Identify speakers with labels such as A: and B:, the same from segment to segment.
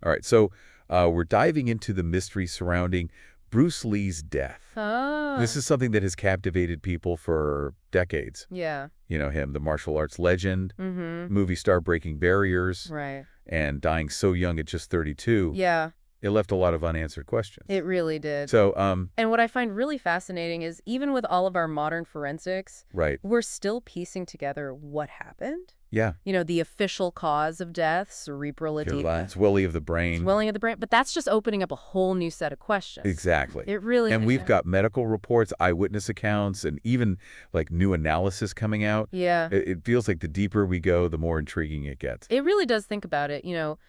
A: All right, so we're diving into the mystery surrounding Bruce Lee's death.
B: Oh.
A: This is something that has captivated people for decades.
B: Yeah.
A: You know him, the martial arts legend,
B: Mm-hmm.
A: movie star breaking barriers,
B: Right.
A: and dying so young at just 32.
B: Yeah,
A: It left a lot of unanswered questions.
B: it really did.
A: So,
B: And what I find really fascinating is even with all of our modern forensics,
A: right.
B: we're still piecing together what happened.
A: Yeah.
B: You know, the official cause of death, cerebral edema,
A: Swelling of the brain.
B: swelling of the brain. But that's just opening up a whole new set of questions.
A: Exactly.
B: It really
A: And
B: is.
A: we've got medical reports, eyewitness accounts, and even like new analysis coming out.
B: Yeah.
A: It feels like the deeper we go, the more intriguing it gets.
B: It really does think about it. You know,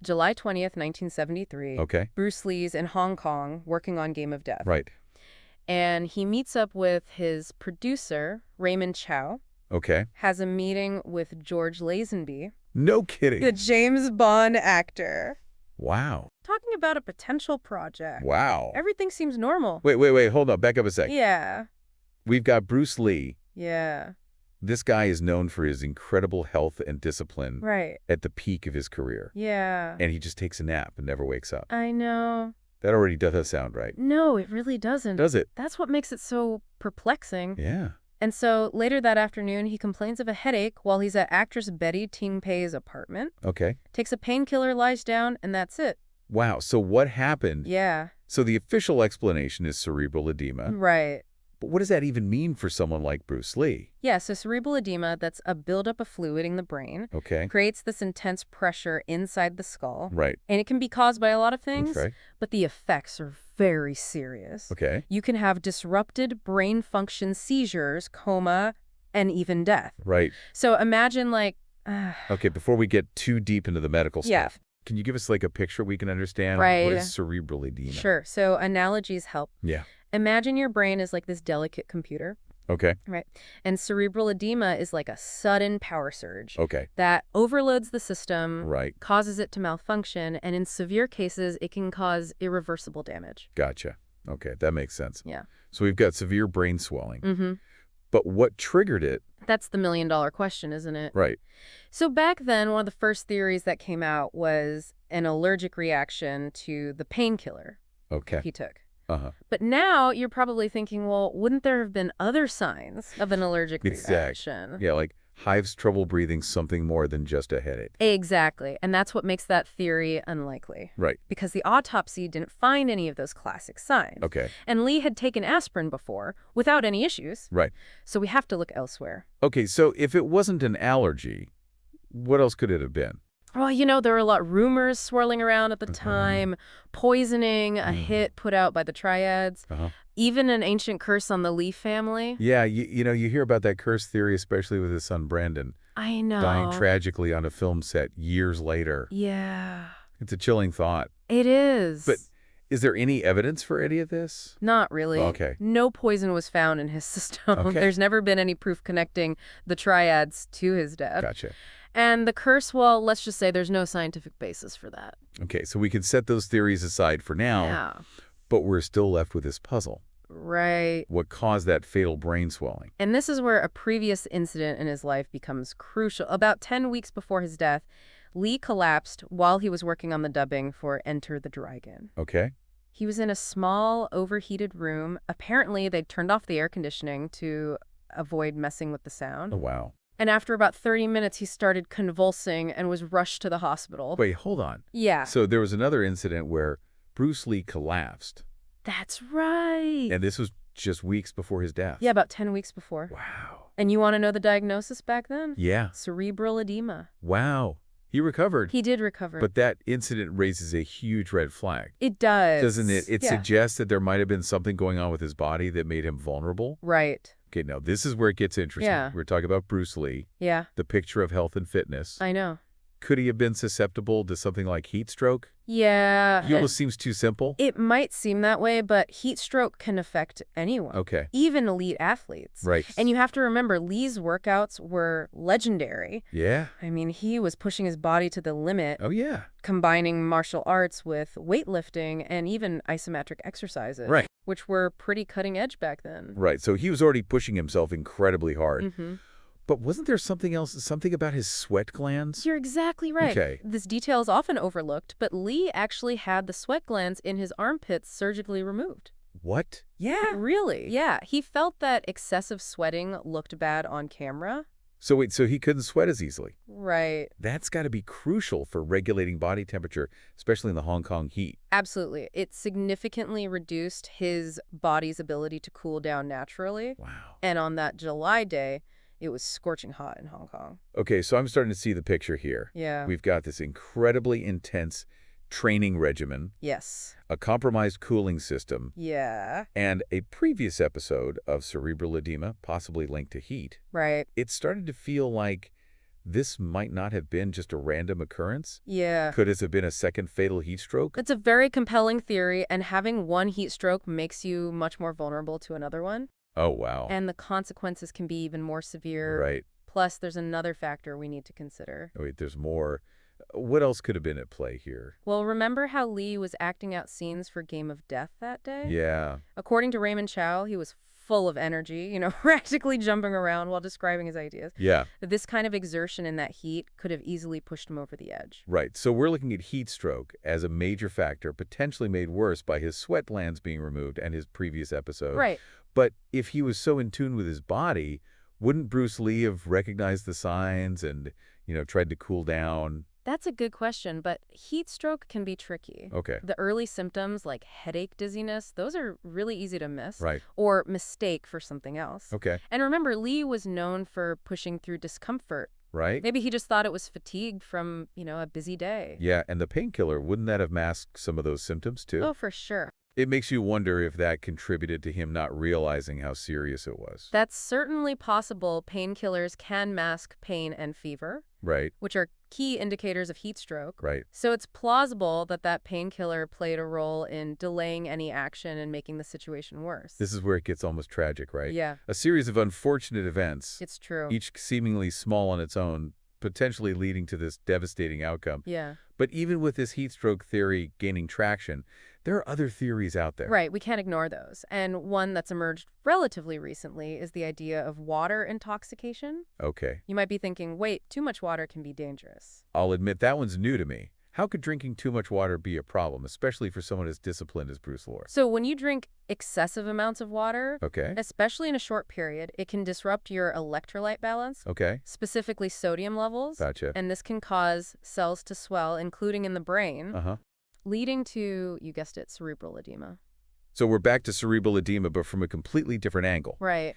B: July 20th, 1973.
A: Okay.
B: Bruce Lee's in Hong Kong working on Game of Death.
A: Right.
B: And he meets up with his producer, Raymond Chow.
A: Okay.
B: Has a meeting with George Lazenby,
A: No kidding.
B: the James Bond actor,
A: Wow.
B: talking about a potential project.
A: Wow.
B: Everything seems normal.
A: Wait. Hold on. Back up a sec.
B: Yeah.
A: We've got Bruce Lee.
B: Yeah.
A: This guy is known for his incredible health and discipline
B: Right.
A: at the peak of his career.
B: Yeah.
A: And he just takes a nap and never wakes up.
B: I know.
A: That already doesn't sound right.
B: No, it really doesn't.
A: Does it?
B: That's what makes it so perplexing.
A: Yeah.
B: And so later that afternoon, he complains of a headache while he's at actress Betty Ting-pei's apartment,
A: Okay.
B: takes a painkiller, lies down, and that's it.
A: Wow. So what happened?
B: Yeah.
A: So the official explanation is cerebral edema.
B: Right.
A: But what does that even mean for someone like Bruce Lee?
B: Yeah, so cerebral edema, that's a buildup of fluid in the brain,
A: Okay.
B: creates this intense pressure inside the skull.
A: Right.
B: And it can be caused by a lot of things,
A: Okay.
B: but the effects are very serious.
A: Okay.
B: You can have disrupted brain function seizures, coma, and even death.
A: Right.
B: So imagine like...
A: Okay, before we get too deep into the medical
B: Yeah.
A: stuff, can you give us like a picture we can understand?
B: Right.
A: What is cerebral edema?
B: Sure, so analogies help.
A: Yeah.
B: Imagine your brain is like this delicate computer,
A: Okay.
B: right? And cerebral edema is like a sudden power surge
A: Okay.
B: that overloads the system,
A: Right.
B: causes it to malfunction, and in severe cases, it can cause irreversible damage.
A: Gotcha. Okay, that makes sense.
B: Yeah.
A: So we've got severe brain swelling.
B: Mm-hmm.
A: But what triggered it?
B: That's the million-dollar question, isn't it?
A: Right.
B: So back then, one of the first theories that came out was an allergic reaction to the painkiller
A: Okay.
B: he took.
A: Uh-huh.
B: But now you're probably thinking, well, wouldn't there have been other signs of an allergic reaction?
A: Yeah, like hives, trouble breathing, something more than just a headache.
B: Exactly. And that's what makes that theory unlikely.
A: Right.
B: Because the autopsy didn't find any of those classic signs.
A: Okay.
B: And Lee had taken aspirin before without any issues.
A: Right.
B: So we have to look elsewhere.
A: Okay, so if it wasn't an allergy, what else could it have been?
B: Well, you know, there were a lot of rumors swirling around at the time. Poisoning, a hit put out by the triads.
A: Uh-huh.
B: Even an ancient curse on the Lee family.
A: Yeah, you know, you hear about that curse theory, especially with his son Brandon
B: I know.
A: dying tragically on a film set years later.
B: Yeah.
A: It's a chilling thought.
B: It is.
A: But is there any evidence for any of this?
B: Not really.
A: Okay.
B: No poison was found in his system.
A: Okay.
B: There's never been any proof connecting the triads to his death.
A: Gotcha.
B: And the curse, well, let's just say there's no scientific basis for that.
A: Okay, so we can set those theories aside for now,
B: Yeah.
A: but we're still left with this puzzle.
B: Right.
A: What caused that fatal brain swelling?
B: And this is where a previous incident in his life becomes crucial. About 10 weeks before his death, Lee collapsed while he was working on the dubbing for Enter the Dragon.
A: Okay.
B: He was in a small, overheated room. Apparently, they'd turned off the air conditioning to avoid messing with the sound.
A: Oh, wow.
B: And after about 30 minutes, he started convulsing and was rushed to the hospital.
A: Wait, hold on.
B: Yeah.
A: So there was another incident where Bruce Lee collapsed,
B: That's right.
A: and this was just weeks before his death.
B: Yeah, about 10 weeks before.
A: Wow.
B: And you want to know the diagnosis back then?
A: Yeah.
B: Cerebral edema.
A: Wow. He recovered.
B: He did recover.
A: But that incident raises a huge red flag,
B: It does.
A: doesn't it? It
B: Yeah.
A: suggests that there might have been something going on with his body that made him vulnerable.
B: Right.
A: Okay, now this is where it gets interesting.
B: Yeah.
A: We're talking about Bruce Lee,
B: Yeah,
A: the picture of health and fitness.
B: I know.
A: Could he have been susceptible to something like heat stroke?
B: Yeah.
A: It almost seems too simple.
B: It might seem that way, but heat stroke can affect anyone.
A: Okay.
B: Even elite athletes.
A: Right.
B: And you have to remember, Lee's workouts were legendary.
A: Yeah.
B: I mean, he was pushing his body to the limit,
A: Oh, yeah.
B: combining martial arts with weightlifting and even isometric exercises.
A: Right.
B: Which were pretty cutting edge back then.
A: Right. So he was already pushing himself incredibly hard.
B: Mm-hmm.
A: But wasn't there something else, something about his sweat glands?
B: You're exactly right.
A: Okay.
B: This detail is often overlooked, but Lee actually had the sweat glands in his armpits surgically removed.
A: What?
B: Really? Yeah. He felt that excessive sweating looked bad on camera.
A: So wait, so he couldn't sweat as easily?
B: Right.
A: That's got to be crucial for regulating body temperature, especially in the Hong Kong heat.
B: Absolutely. It significantly reduced his body's ability to cool down naturally.
A: Wow.
B: And on that July day, it was scorching hot in Hong Kong.
A: Okay, so I'm starting to see the picture here.
B: Yeah.
A: We've got this incredibly intense training regimen,
B: Yes.
A: a compromised cooling system,
B: Yeah.
A: and a previous episode of cerebral edema, possibly linked to heat.
B: Right.
A: It started to feel like this might not have been just a random occurrence.
B: Yeah.
A: Could it have been a second fatal heat stroke?
B: That's a very compelling theory, and having one heat stroke makes you much more vulnerable to another one.
A: Oh, wow.
B: And the consequences can be even more severe.
A: Right.
B: Plus, there's another factor we need to consider.
A: Oh, wait, there's more. What else could have been at play here?
B: Well, remember how Lee was acting out scenes for Game of Death that day?
A: Yeah.
B: According to Raymond Chow, he was full of energy, practically jumping around while describing his ideas.
A: Yeah.
B: This kind of exertion in that heat could have easily pushed him over the edge.
A: Right. So we're looking at heat stroke as a major factor, potentially made worse by his sweat glands being removed and his previous episode.
B: Right.
A: But if he was so in tune with his body, wouldn't Bruce Lee have recognized the signs and, tried to cool down?
B: That's a good question, but heat stroke can be tricky.
A: Okay.
B: The early symptoms like headache, dizziness, those are really easy to miss.
A: Right.
B: Or mistake for something else.
A: Okay.
B: And remember, Lee was known for pushing through discomfort.
A: Right?
B: Maybe he just thought it was fatigue from, a busy day.
A: Yeah, and the painkiller, wouldn't that have masked some of those symptoms too?
B: Oh, for sure.
A: It makes you wonder if that contributed to him not realizing how serious it was.
B: That's certainly possible. Painkillers can mask pain and fever,
A: Right.
B: which are key indicators of heat stroke.
A: Right.
B: So it's plausible that that painkiller played a role in delaying any action and making the situation worse.
A: This is where it gets almost tragic, right?
B: Yeah,
A: A series of unfortunate events,
B: it's true.
A: each seemingly small on its own, potentially leading to this devastating outcome.
B: Yeah.
A: But even with this heat stroke theory gaining traction, there are other theories out there.
B: Right, we can't ignore those. And one that's emerged relatively recently is the idea of water intoxication.
A: Okay.
B: You might be thinking, wait, too much water can be dangerous.
A: I'll admit that one's new to me. How could drinking too much water be a problem, especially for someone as disciplined as Bruce Lee?
B: So when you drink excessive amounts of water,
A: Okay.
B: especially in a short period, it can disrupt your electrolyte balance,
A: Okay.
B: specifically sodium levels.
A: Gotcha.
B: And this can cause cells to swell, including in the brain,
A: Uh-huh.
B: leading to, you guessed it, cerebral edema.
A: So we're back to cerebral edema, but from a completely different angle.
B: Right.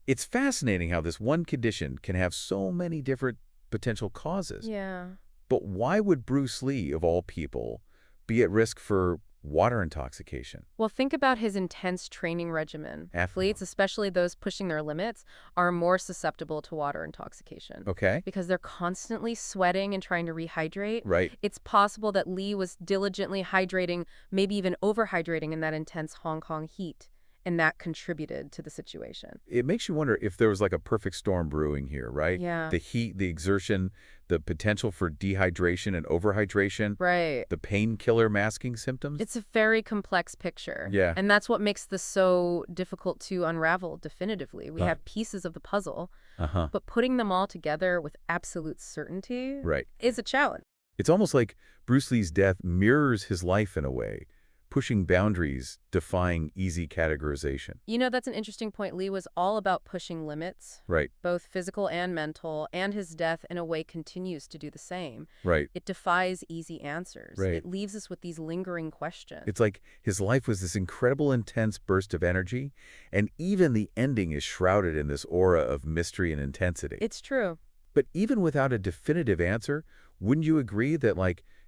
A: It's fascinating how this one condition can have so many different potential causes.
B: Yeah.
A: But why would Bruce Lee, of all people, be at risk for water intoxication?
B: Well, think about his intense training regimen. Athletes, especially those pushing their limits, are more susceptible to water intoxication.
A: Okay.
B: Because they're constantly sweating and trying to rehydrate.
A: Right.
B: It's possible that Lee was diligently hydrating, maybe even overhydrating in that intense Hong Kong heat, and that contributed to the situation.
A: It makes you wonder if there was like a perfect storm brewing here, right?
B: Yeah.
A: The heat, the exertion, the potential for dehydration and overhydration.
B: Right.
A: The painkiller masking symptoms.
B: It's a very complex picture.
A: Yeah.
B: And that's what makes this so difficult to unravel definitively. We have pieces of the puzzle,
A: Uh-huh.
B: but putting them all together with absolute certainty
A: Right.
B: is a challenge.
A: It's almost like Bruce Lee's death mirrors his life in a way, pushing boundaries, defying easy categorization.
B: That's an interesting point. Lee was all about pushing limits,
A: Right.
B: both physical and mental, and his death, in a way, continues to do the same.
A: Right.
B: It defies easy answers.
A: Right.
B: It leaves us with these lingering questions.
A: It's like his life was this incredible, intense burst of energy, and even the ending is shrouded in this aura of mystery and intensity.
B: It's true.
A: But even without a definitive answer, wouldn't you agree that,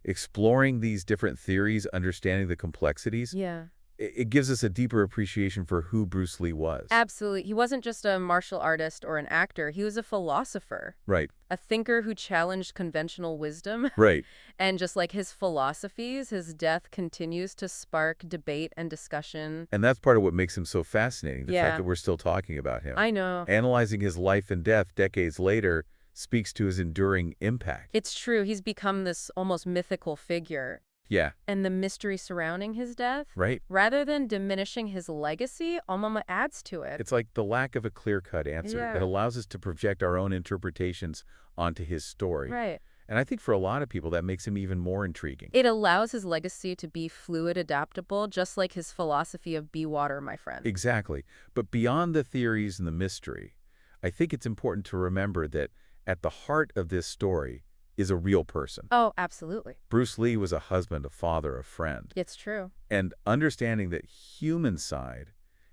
A: exploring these different theories, understanding the complexities,
B: Yeah.
A: it gives us a deeper appreciation for who Bruce Lee was?
B: Absolutely. He wasn't just a martial artist or an actor. He was a philosopher,
A: Right.
B: a thinker who challenged conventional wisdom.
A: Right.
B: And just like his philosophies, his death continues to spark debate and discussion.
A: And that's part of what makes him so fascinating, the
B: Yeah.
A: fact that we're still talking about him.
B: I know.
A: Analyzing his life and death decades later speaks to his enduring impact.
B: It's true. He's become this almost mythical figure.
A: Yeah,
B: and the mystery surrounding his death,
A: right.
B: rather than diminishing his legacy, almost adds to it.
A: It's like the lack of a clear-cut answer that
B: Yeah,
A: allows us to project our own interpretations onto his story.
B: right.
A: And I think for a lot of people, that makes him even more intriguing.
B: It allows his legacy to be fluid, adaptable, just like his philosophy of be water, my friend.
A: Exactly. But beyond the theories and the mystery, I think it's important to remember that at the heart of this story is a real person.
B: Oh, absolutely.
A: Bruce Lee was a husband, a father, a friend.
B: It's true.
A: And understanding that human side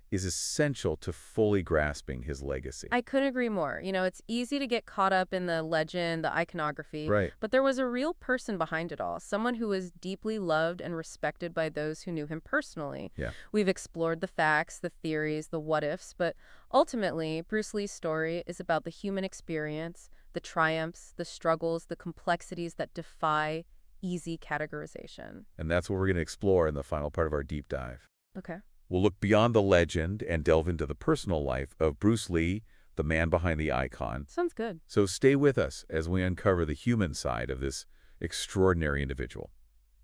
A: is essential to fully grasping his legacy.
B: I couldn't agree more. It's easy to get caught up in the legend, the iconography,
A: Right.
B: but there was a real person behind it all, someone who was deeply loved and respected by those who knew him personally.
A: Yeah.
B: We've explored the facts, the theories, the what-ifs, but ultimately, Bruce Lee's story is about the human experience, the triumphs, the struggles, the complexities that defy easy categorization.
A: And that's what we're going to explore in the final part of our deep dive.
B: Okay.
A: We'll look beyond the legend and delve into the personal life of Bruce Lee, the man behind the icon.
B: Sounds good.
A: So stay with us as we uncover the human side of this extraordinary individual.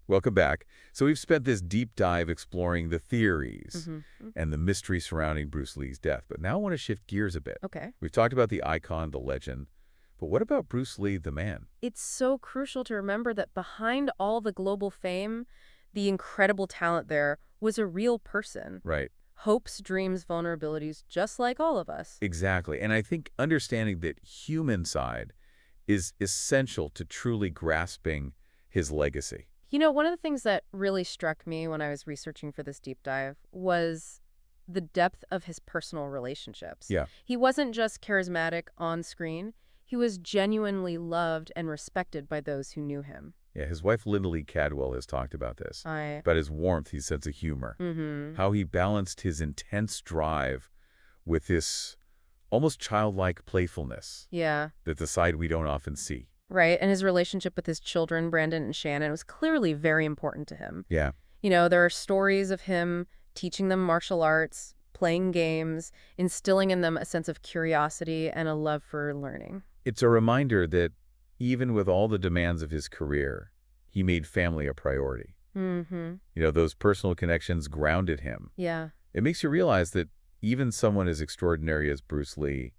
A: Welcome back. So we've spent this deep dive exploring the theories and the mystery surrounding Bruce Lee's death. But now I want to shift gears a bit.
B: Okay.
A: We've talked about the icon, the legend. But what about Bruce Lee, the man?
B: It's so crucial to remember that behind all the global fame, the incredible talent there was a real person.
A: Right.
B: Hopes, dreams, vulnerabilities, just like all of us.
A: Exactly. And I think understanding that human side is essential to truly grasping his legacy.
B: One of the things that really struck me when I was researching for this deep dive was the depth of his personal relationships.
A: Yeah.
B: He wasn't just charismatic on screen. He was genuinely loved and respected by those who knew him.
A: Yeah, his wife Linda Lee Cadwell has talked about this, about his warmth, his sense of humor, how he balanced his intense drive with this almost childlike playfulness.
B: Yeah.
A: That's a side we don't often see.
B: Right, and his relationship with his children, Brandon and Shannon, was clearly very important to him.
A: Yeah.
B: There are stories of him teaching them martial arts, playing games, instilling in them a sense of curiosity and a love for learning.
A: It's a reminder that even with all the demands of his career, he made family a priority. Those personal connections grounded him.
B: Yeah.
A: It makes you realize that even someone as extraordinary as Bruce Lee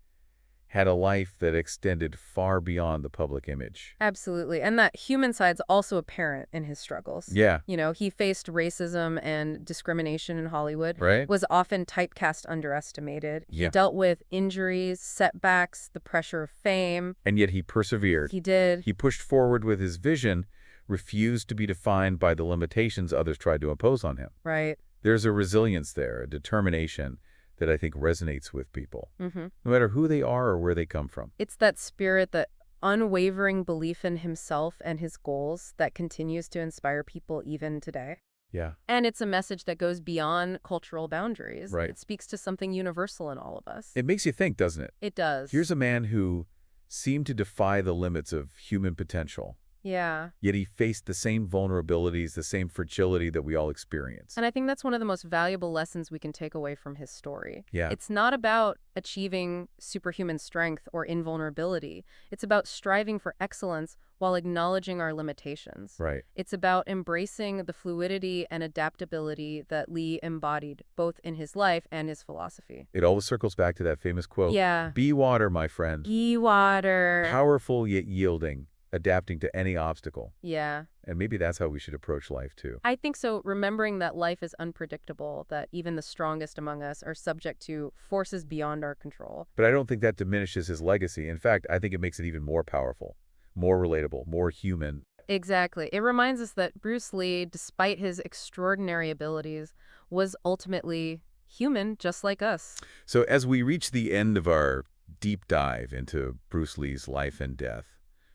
A: had a life that extended far beyond the public image.
B: Absolutely. And that human side's also apparent in his struggles.
A: Yeah.
B: He faced racism and discrimination in Hollywood,
A: Right?
B: was often typecast, underestimated.
A: Yeah.
B: He dealt with injuries, setbacks, the pressure of fame.
A: And yet he persevered.
B: He did.
A: He pushed forward with his vision, refused to be defined by the limitations others tried to impose on him.
B: Right.
A: There's a resilience there, a determination that I think resonates with people, no matter who they are or where they come from.
B: It's that spirit, that unwavering belief in himself and his goals that continues to inspire people even today.
A: Yeah.
B: And it's a message that goes beyond cultural boundaries.
A: Right.
B: It speaks to something universal in all of us.
A: It makes you think, doesn't it?
B: It does.
A: Here's a man who seemed to defy the limits of human potential.
B: Yeah.
A: Yet he faced the same vulnerabilities, the same fragility that we all experience.
B: And I think that's one of the most valuable lessons we can take away from his story.
A: Yeah.
B: It's not about achieving superhuman strength or invulnerability. It's about striving for excellence while acknowledging our limitations.
A: Right.
B: It's about embracing the fluidity and adaptability that Lee embodied both in his life and his philosophy.
A: It always circles back to that famous quote.
B: Yeah.
A: Be water, my friend.
B: Be water.
A: Powerful yet yielding, adapting to any obstacle.
B: Yeah.
A: And maybe that's how we should approach life, too.
B: I think so, remembering that life is unpredictable, that even the strongest among us are subject to forces beyond our control.
A: But I don't think that diminishes his legacy. In fact, I think it makes it even more powerful, more relatable, more human.
B: Exactly. It reminds us that Bruce Lee, despite his extraordinary abilities, was ultimately human, just like us.
A: So as we reach the end of our deep dive into Bruce Lee's life and death,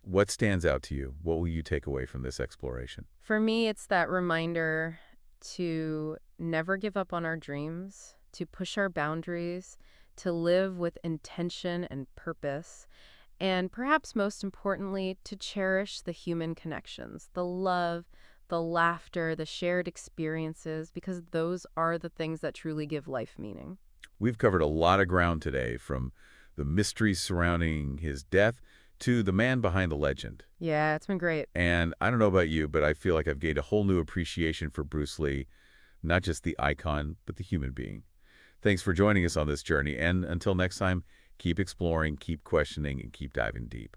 A: what stands out to you? What will you take away from this exploration?
B: For me, it's that reminder to never give up on our dreams, to push our boundaries, to live with intention and purpose, and perhaps most importantly, to cherish the human connections, the love, the laughter, the shared experiences, because those are the things that truly give life meaning.
A: We've covered a lot of ground today, from the mysteries surrounding his death to the man behind the legend.
B: Yeah, it's been great.
A: And I don't know about you, but I feel like I've gained a whole new appreciation for Bruce Lee, not just the icon, but the human being. Thanks for joining us on this journey, and until next time, keep exploring, keep questioning, and keep diving deep.